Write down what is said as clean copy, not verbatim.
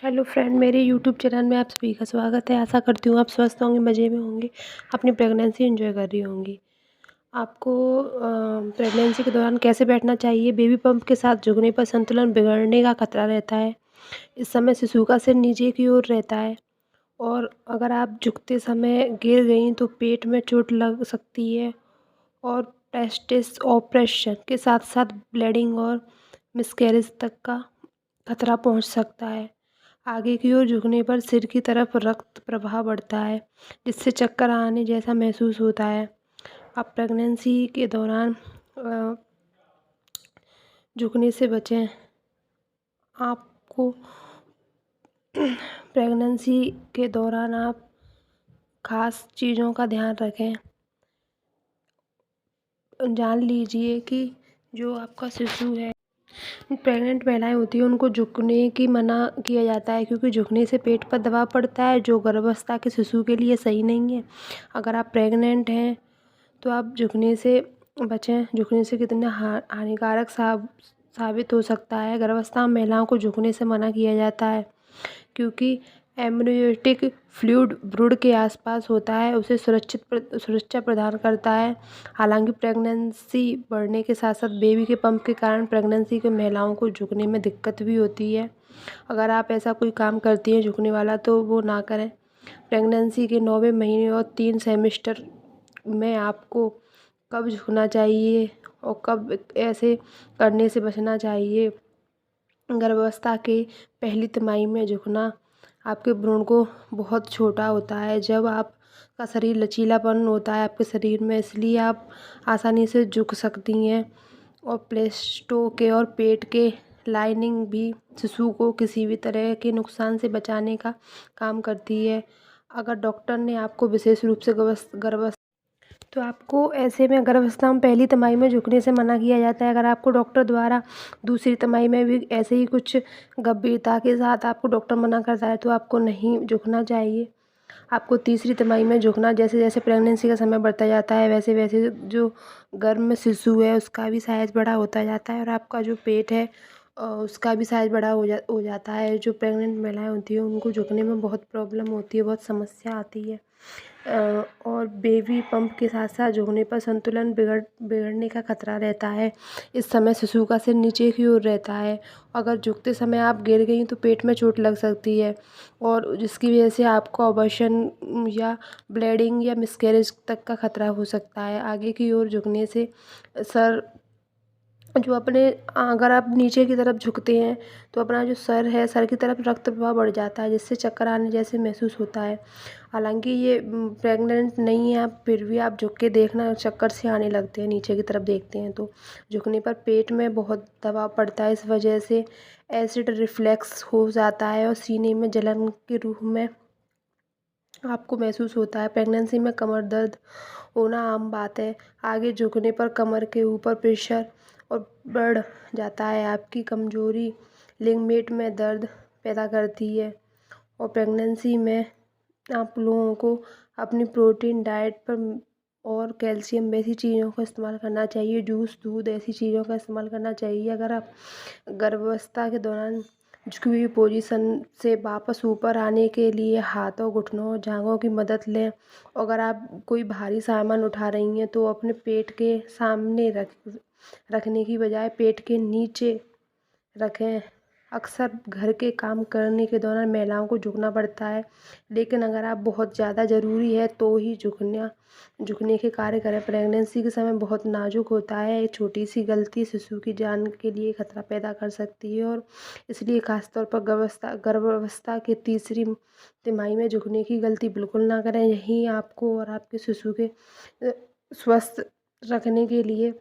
Hello friend, मेरे YouTube channel में आप सभी का स्वागत है। आशा करती हूँ आप स्वस्थ होंगे, मज़े में होंगे, अपनी प्रेगनेंसी एंजॉय कर रही होंगी। आपको प्रेगनेंसी के दौरान कैसे बैठना चाहिए? बेबी पंप के साथ झुकने पर संतुलन बिगड़ने का खतरा रहता है। इस समय शिशु का सिर नीचे की ओर रहता है और अगर आप झुकते समय गिर गई तो पेट में चोट लग सकती है और टेस्टिस ऑपरेशन के साथ साथ ब्लीडिंग और मिसकैरेज तक का खतरा पहुंच सकता है। आगे की ओर झुकने पर सिर की तरफ रक्त प्रवाह बढ़ता है, जिससे चक्कर आने जैसा महसूस होता है। आप प्रेगनेंसी के दौरान झुकने से बचें। आपको प्रेगनेंसी के दौरान आप खास चीज़ों का ध्यान रखें। जान लीजिए कि जो आपका शिशु है, प्रेग्नेंट महिलाएं होती हैं उनको झुकने की मना किया जाता है, क्योंकि झुकने से पेट पर दबाव पड़ता है जो गर्भावस्था के शिशु के लिए सही नहीं है। अगर आप प्रेग्नेंट हैं तो आप झुकने से बचें। झुकने से कितना हानिकारक साबित हो सकता है। गर्भावस्था में महिलाओं को झुकने से मना किया जाता है क्योंकि एम्ब्रियोटिक फ्लूइड भ्रूण के आसपास होता है, उसे सुरक्षा प्रदान करता है। हालांकि प्रेगनेंसी बढ़ने के साथ साथ बेबी के पंप के कारण प्रेगनेंसी के महिलाओं को झुकने में दिक्कत भी होती है। अगर आप ऐसा कोई काम करती हैं झुकने वाला तो वो ना करें। प्रेगनेंसी के 9वें महीने और 3 सेमेस्टर में आपको कब झुकना चाहिए और कब ऐसे करने से बचना चाहिए। गर्भावस्था के पहली तिमाही में झुकना आपके भ्रूण को बहुत छोटा होता है। जब आपका शरीर लचीलापन होता है आपके शरीर में, इसलिए आप आसानी से झुक सकती हैं। और प्लेस्टो के और पेट के लाइनिंग भी शिशु को किसी भी तरह के नुकसान से बचाने का काम करती है। अगर डॉक्टर ने आपको विशेष रूप से गर्भावस्था तो आपको ऐसे में गर्भावस्था में पहली तिमाही में झुकने से मना किया जाता है। अगर आपको डॉक्टर द्वारा दूसरी तिमाही में भी ऐसे ही कुछ गंभीरता के साथ आपको डॉक्टर मना करता है तो आपको नहीं झुकना चाहिए। आपको तीसरी तिमाही में झुकना, जैसे जैसे प्रेगनेंसी का समय बढ़ता जाता है वैसे वैसे जो गर्भ में शिशु है उसका भी साइज़ बड़ा होता जाता है और आपका जो पेट है उसका भी साइज़ बड़ा हो जाता है। जो प्रेग्नेंट महिलाएं होती हैं उनको झुकने में बहुत प्रॉब्लम होती है, बहुत समस्या आती है। और बेबी पंप के साथ साथ झुकने पर संतुलन बिगड़ने का खतरा रहता है। इस समय शिशु का सिर नीचे की ओर रहता है। अगर झुकते समय आप गिर गई तो पेट में चोट लग सकती है और जिसकी वजह से आपको अबॉर्शन या ब्लीडिंग या मिसकैरेज तक का खतरा हो सकता है। आगे की ओर झुकने से सर जो अपने अगर आप नीचे की तरफ झुकते हैं तो अपना जो सर है, सर की तरफ रक्त प्रवाह बढ़ जाता है, जिससे चक्कर आने जैसे महसूस होता है। हालांकि ये प्रेग्नेंट नहीं है आप, फिर भी आप झुक के देखना, चक्कर से आने लगते हैं नीचे की तरफ देखते हैं तो। झुकने पर पेट में बहुत दबाव पड़ता है, इस वजह से एसिड रिफ्लेक्स हो जाता है और सीने में जलन के रूप में आपको महसूस होता है। प्रेगनेंसी में कमर दर्द होना आम बात है। आगे झुकने पर कमर के ऊपर प्रेशर और बढ़ जाता है। आपकी कमजोरी लिगामेंट में दर्द पैदा करती है। और प्रेगनेंसी में आप लोगों को अपनी प्रोटीन डाइट पर और कैल्शियम वैसी चीज़ों का इस्तेमाल करना चाहिए। जूस, दूध ऐसी चीज़ों का इस्तेमाल करना चाहिए। अगर आप गर्भावस्था के दौरान झुकी हुई पोजीशन से वापस ऊपर आने के लिए हाथों, घुटनों और जांघों की मदद लें। अगर आप कोई भारी सामान उठा रही हैं तो अपने पेट के सामने रखने की बजाय पेट के नीचे रखें। अक्सर घर के काम करने के दौरान महिलाओं को झुकना पड़ता है, लेकिन अगर आप बहुत ज़्यादा ज़रूरी है तो ही झुकने के कार्य करें। प्रेगनेंसी के समय बहुत नाजुक होता है, एक छोटी सी गलती शिशु की जान के लिए खतरा पैदा कर सकती है और इसलिए खासतौर पर गर्भावस्था के तीसरी तिमाही में झुकने की गलती बिल्कुल ना करें। यही आपको और आपके शिशु के स्वस्थ रखने के लिए